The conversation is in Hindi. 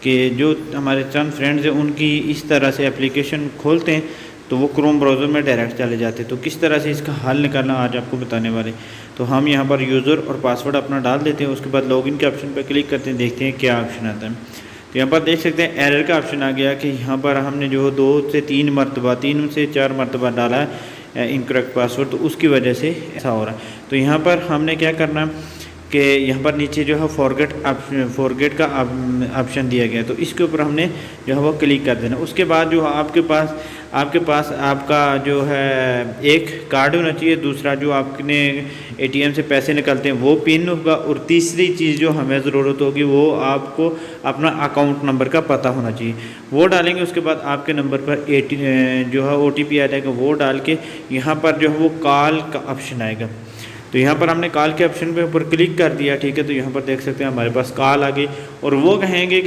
कि जो हमारे चंद फ्रेंड्स हैं उनकी इस तरह से एप्लीकेशन खोलते हैं तो वो क्रोम ब्राउज़र में डायरेक्ट चले जाते हैं। तो किस तरह से इसका हल निकालना आज आपको बताने वाले। तो हम यहाँ पर यूज़र और पासवर्ड अपना डाल देते हैं, उसके बाद लॉगिन के ऑप्शन पर क्लिक करते हैं, देखते हैं क्या ऑप्शन आता है। तो यहाँ पर देख सकते हैं एरर का ऑप्शन आ गया कि यहाँ पर हमने जो 2 से 3 मरतबा 3 से 4 मरतबा डाला है इनकरेक्ट पासवर्ड, तो उसकी वजह से ऐसा हो रहा है। तो यहाँ पर हमने क्या करना है कि यहाँ पर नीचे जो है फॉरगेट का ऑप्शन दिया गया है, तो इसके ऊपर हमने जो है वो क्लिक कर देना। उसके बाद जो है आपके पास आपका जो है एक कार्ड होना चाहिए, दूसरा जो आपने एटीएम से पैसे निकलते हैं वो पिन होगा, और तीसरी चीज़ जो हमें ज़रूरत होगी वो आपको अपना अकाउंट नंबर का पता होना चाहिए, वो डालेंगे। उसके बाद आपके नंबर पर जो है OTP आ जाएगा, वो डाल के यहाँ पर जो है वो कॉल का ऑप्शन आएगा। तो यहाँ पर हमने कॉल के ऑप्शन पे ऊपर क्लिक कर दिया, ठीक है। तो यहाँ पर देख सकते हैं हमारे पास कॉल आ गई और वो कहेंगे